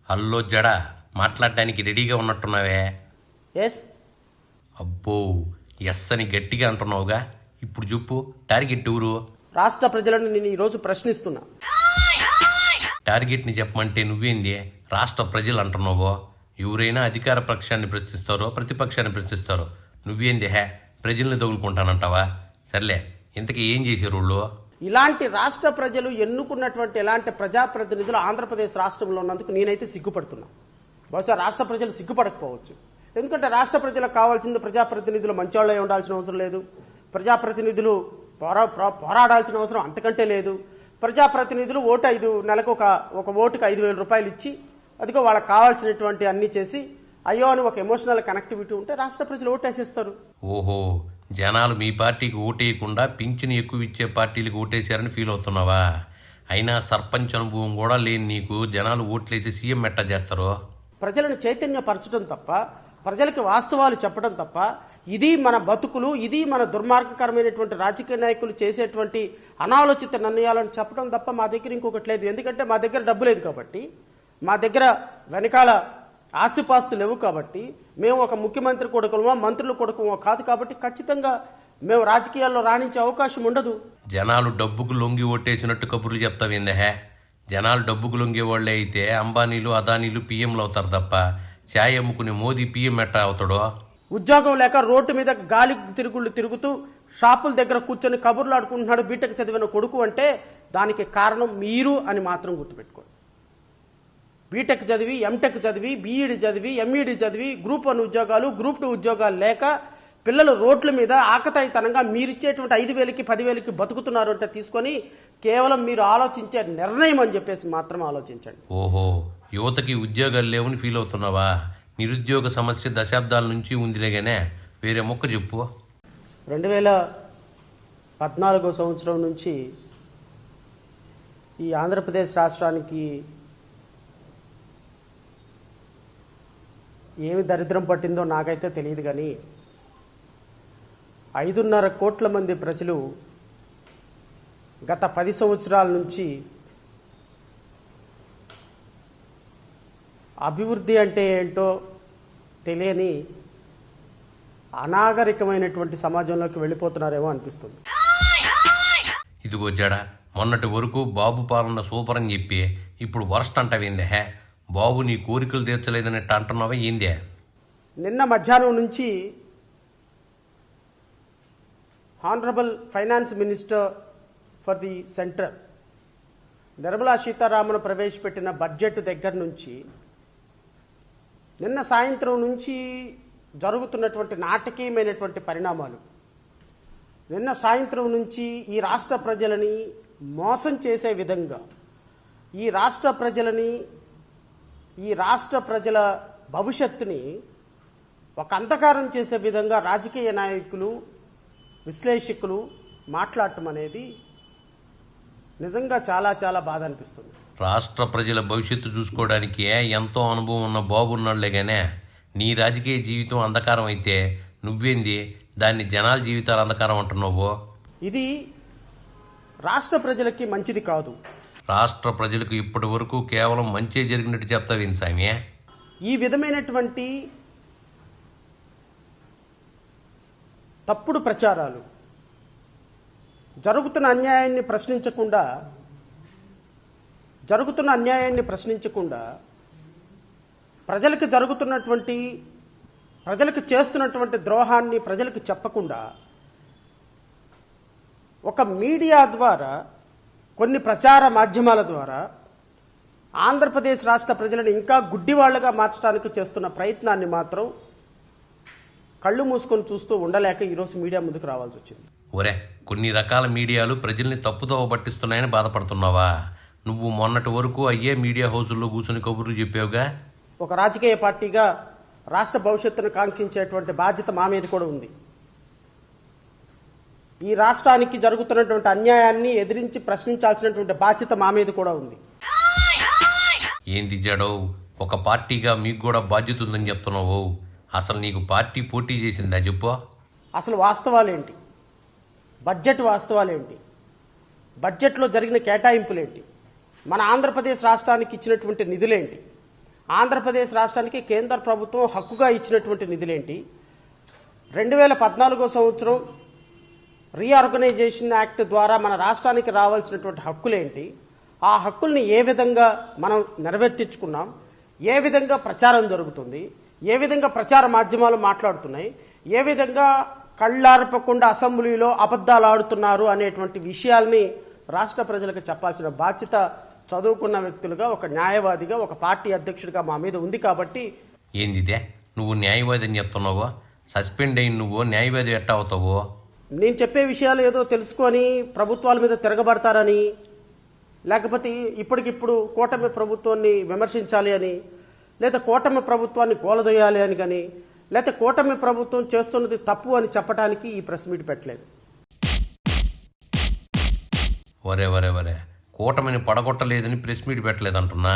Hello జడ మాట్లాడడానికి రెడీగా ఉన్నట్టున్నావే. ఎస్. అబ్బో, ఎస్ అని గట్టిగా అంటున్నావుగా. ఇప్పుడు చెప్పు, టార్గెట్ ఎవరు? రాష్ట్ర ప్రజలను నేను ఈరోజు ప్రశ్నిస్తున్నా. టార్గెట్ని చెప్పమంటే నువ్వేంది రాష్ట్ర ప్రజలు అంటున్నావో? ఎవరైనా అధికార పక్షాన్ని ప్రశ్నిస్తారో ప్రతిపక్షాన్ని ప్రశ్నిస్తారో, నువ్వేంది ప్రజల్ని తగులుకుంటానంటావా? సర్లే, ఇంతకీ ఏం చేశారు వాళ్ళు? ఇలాంటి రాష్ట్ర ప్రజలు ఎన్నుకున్నటువంటి ఇలాంటి ప్రజాప్రతినిధులు ఆంధ్రప్రదేశ్ రాష్ట్రంలో ఉన్నందుకు నేనైతే సిగ్గుపడుతున్నా. బహుశా రాష్ట్ర ప్రజలు సిగ్గుపడకపోవచ్చు. ఎందుకంటే రాష్ట్ర ప్రజలకు కావాల్సింది ప్రజాప్రతినిధులు మంచోళ్ళే ఉండాల్సిన అవసరం లేదు. ప్రజాప్రతినిధులు పోరాడాల్సిన అవసరం అంతకంటే లేదు. ప్రజాప్రతినిధులు నెలకు ఒక ఓటుకు 5,000 రూపాయలు ఇచ్చి, అదిగో వాళ్ళకి కావాల్సినటువంటి అన్నీ చేసి అయ్యో అని ఒక ఎమోషనల్ కనెక్టివిటీ ఉంటే రాష్ట్ర ప్రజలు ఓటేసేస్తారు. ఓహో, జనాలు మీ పార్టీకి ఓటేయకుండా పింఛను ఎక్కువ ఇచ్చే పార్టీలకు ఓటేశారని ఫీల్ అవుతున్నావా? అయినా సర్పంచ్ అనుభవం కూడా లేని నీకు జనాలు ఓట్లేసి సీఎం ఎట్టా చేస్తారో? ప్రజలను చైతన్యపరచడం తప్ప, ప్రజలకి వాస్తవాలు చెప్పడం తప్ప, ఇది మన బతుకులు, ఇది మన దుర్మార్గకరమైనటువంటి రాజకీయ నాయకులు చేసేటువంటి అనాలోచిత నిర్ణయాలను చెప్పడం తప్ప మా దగ్గర ఇంకొకటి లేదు. ఎందుకంటే మా దగ్గర డబ్బు లేదు కాబట్టి, మా దగ్గర వెనకాల ఆస్తిపాస్తులు లేవు కాబట్టి, మేము ఒక ముఖ్యమంత్రి కొడుకులమో మంత్రుల కొడుకుమో కాదు కాబట్టి ఖచ్చితంగా మేము రాజకీయాల్లో రాణించే అవకాశం ఉండదు. జనాలు డబ్బుకు లొంగి ఓటేసినట్టు కబుర్లు చెప్తావేందే? జనాలు డబ్బుకు లొంగే వాళ్ళే అయితే అంబానీలు అదానీలు పీఎంలు అవుతారు తప్ప ఛాయ్ అమ్ముకునే మోదీ పీఎం ఎట్టా అవుతాడో? ఉద్యోగం లేక రోడ్డు మీద గాలి తిరుగుతూ షాపుల దగ్గర కూర్చొని కబుర్లు ఆడుకుంటున్నాడు బీటెక్ చదివిన కొడుకు అంటే దానికి కారణం మీరు అని మాత్రం గుర్తుపెట్టుకోండి. బీటెక్ చదివి, ఎంటెక్ చదివి, బీఈడి చదివి, ఎంఈడి చదివి, గ్రూప్ 1 ఉద్యోగాలు, గ్రూప్ 2 ఉద్యోగాలు లేక పిల్లలు రోడ్ల మీద ఆకతాయితనంగా మీరిచ్చేటువంటి 5,000కి 10,000కి బతుకుతున్నారు అంటే తీసుకొని కేవలం మీరు ఆలోచించే నిర్ణయం అని చెప్పేసి మాత్రం ఆలోచించండి. ఓహో, యువతకి ఉద్యోగాలు లేవని ఫీల్ అవుతున్నావా? నిరుద్యోగ సమస్య దశాబ్దాల నుంచి ఉందిలేగానే, వేరే మొక్క చెప్పు. 2014 సంవత్సరం నుంచి ఈ ఆంధ్రప్రదేశ్ రాష్ట్రానికి ఏమి దరిద్రం పట్టిందో నాకైతే తెలియదు, కానీ 5.5 కోట్ల మంది ప్రజలు గత 10 సంవత్సరాల నుంచి అభివృద్ధి అంటే ఏంటో తెలియని అనాగరికమైనటువంటి సమాజంలోకి వెళ్ళిపోతున్నారేమో అనిపిస్తుంది. ఇదిగో జడ, మొన్నటి వరకు బాబు పాలన సూపర్ అని చెప్పి ఇప్పుడు వర్స్ట్ అంటావేందే? బాబు నీ కోరికలు తీర్చలేదన్నట్టు అంటున్నావా ఏందే? నిన్న మధ్యాహ్నం నుంచి honourable finance minister for the centre Nirmala Sitharaman ప్రవేశపెట్టిన బడ్జెట్ దగ్గర నుంచి నిన్న సాయంత్రం నుంచి జరుగుతున్నటువంటి నాటకీయమైనటువంటి పరిణామాలు, నిన్న సాయంత్రం నుంచి ఈ రాష్ట్ర ప్రజలని మోసం చేసే విధంగా, ఈ రాష్ట్ర ప్రజల భవిష్యత్తుని ఒక అంధకారం చేసే విధంగా రాజకీయ నాయకులు, విశ్లేషకులు మాట్లాడటం అనేది నిజంగా చాలా చాలా బాధ అనిపిస్తుంది. రాష్ట్ర ప్రజల భవిష్యత్తు చూసుకోవడానికి ఎంతో అనుభవం ఉన్న బాబున్నాళ్లేగానే నీ రాజకీయ జీవితం అంధకారం అయితే నువ్వేంది దాన్ని జనాల జీవితాలు అంధకారం అంటున్నావు? ఇది రాష్ట్ర ప్రజలకి మంచిది కాదు. రాష్ట్ర ప్రజలకు ఇప్పటి వరకు కేవలం మంచి జరిగినట్టు చెప్తావేంది స్వామి? ఈ విధమైనటువంటి తప్పుడు ప్రచారాలు, జరుగుతున్న అన్యాయాన్ని ప్రశ్నించకుండా ప్రజలకు చేస్తున్నటువంటి ద్రోహాన్ని ప్రజలకు చెప్పకుండా ఒక మీడియా ద్వారా, కొన్ని ప్రచార మాధ్యమాల ద్వారా ఆంధ్రప్రదేశ్ రాష్ట్ర ప్రజలను ఇంకా గుడ్డివాళ్లుగా మార్చడానికి చేస్తున్న ప్రయత్నాన్ని మాత్రం కళ్ళు మూసుకొని చూస్తూ ఉండలేక ఈరోజు మీడియా ముందుకు రావాల్సి వచ్చింది. ఒరే, కొన్ని రకాల మీడియాలు ప్రజల్ని తప్పుదోవ పట్టిస్తున్నాయని బాధపడుతున్నావా? నువ్వు మొన్నటి వరకు అయ్యే మీడియా హౌసుల్లో కూర్చుని కబుర్లు చెప్పావుగా. ఒక రాజకీయ పార్టీగా రాష్ట్ర భవిష్యత్తును కాంక్షించేటువంటి బాధ్యత మా మీద కూడా ఉంది. ఈ రాష్ట్రానికి జరుగుతున్నటువంటి అన్యాయాన్ని ఎదిరించి ప్రశ్నించాల్సినటువంటి బాధ్యత మా మీద కూడా ఉంది. ఏంది జడో, ఒక పార్టీగా మీకు కూడా బాధ్యత ఉందని చెప్తున్నావు? అసలు నీకు పార్టీ పోటీ చేసిందా చెప్పు? అసలు వాస్తవాలేంటి? బడ్జెట్ వాస్తవాలేంటి? బడ్జెట్లో జరిగిన కేటాయింపులేంటి? మన ఆంధ్రప్రదేశ్ రాష్ట్రానికి ఇచ్చినటువంటి నిధులేంటి? ఆంధ్రప్రదేశ్ రాష్ట్రానికి కేంద్ర ప్రభుత్వం హక్కుగా ఇచ్చినటువంటి నిధులేంటి? 2014 సంవత్సరం రీఆర్గనైజేషన్ యాక్ట్ ద్వారా మన రాష్ట్రానికి రావాల్సినటువంటి హక్కులేంటి? ఆ హక్కుల్ని ఏ విధంగా మనం నెరవేర్చుకున్నాం? ఏ విధంగా ప్రచారం జరుగుతుంది? ఏ విధంగా ప్రచార మాధ్యమాలు మాట్లాడుతున్నాయి? ఏ విధంగా కళ్ళార్పకుండా అసెంబ్లీలో అబద్ధాలు ఆడుతున్నారు అనేటువంటి విషయాల్ని రాష్ట్ర ప్రజలకు చెప్పాల్సిన బాధ్యత చదువుకున్న వ్యక్తులుగా, ఒక న్యాయవాదిగా, ఒక పార్టీ అధ్యక్షుడిగా మా మీద ఉంది. కాబట్టి ఏందిదే నువ్వు న్యాయవాది అని చెప్తున్నావు? సస్పెండ్ అయిన నువ్వు న్యాయవాది ఎట్టా అవుతావు? నేను చెప్పే విషయాలు ఏదో తెలుసుకొని ప్రభుత్వాల మీద తిరగబడతారని, లేకపోతే ఇప్పటికిప్పుడు కూటమి ప్రభుత్వాన్ని విమర్శించాలి అని, లేదా కూటమి ప్రభుత్వాన్ని కూలదోయాలి అని కానీ, లేకపోతే కూటమి ప్రభుత్వం చేస్తున్నది తప్పు అని చెప్పడానికి ఈ ప్రెస్ మీట్ పెట్టలేదు. వరే కూటమిని పడగొట్టలేదని ప్రెస్ మీట్ పెట్టలేదంటున్నా.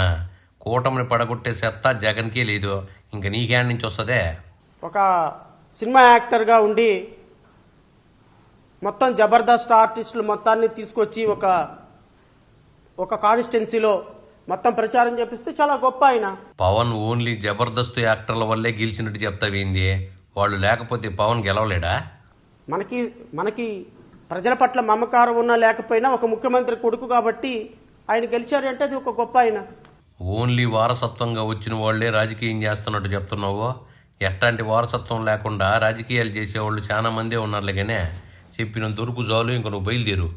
కూటమిని పడగొట్టే సత్తా జగన్కే లేదు, ఇంక నీకేం నుంచి వస్తుందే? ఒక సినిమా యాక్టర్గా ఉండి మొత్తం జబర్దస్త్ ఆర్టిస్టులు మొత్తాన్ని తీసుకొచ్చి ఒక కాన్స్టిట్యున్సీలో మొత్తం ప్రచారం చేపిస్తే చాలా గొప్ప ఆయన. పవన్ ఓన్లీ జబర్దస్త్ యాక్టర్ల వల్లే గెలిచినట్టు చెప్తావేంది? వాళ్ళు లేకపోతే పవన్ గెలవలేడా? మనకి ప్రజల పట్ల మమకారం ఉన్నా లేకపోయినా ఒక ముఖ్యమంత్రి కొడుకు కాబట్టి ఆయన గెలిచారు అంటే అది ఒక గొప్ప ఆయన. ఓన్లీ వారసత్వంగా వచ్చిన వాళ్లే రాజకీయం చేస్తున్నట్టు చెప్తున్నావు. ఎట్లాంటి వారసత్వం లేకుండా రాజకీయాలు చేసేవాళ్ళు చాలా మందే ఉన్నారులే, కానీ చెప్పిన దొరుకు చాలు, ఇంక నువ్వు బయలుదేరు.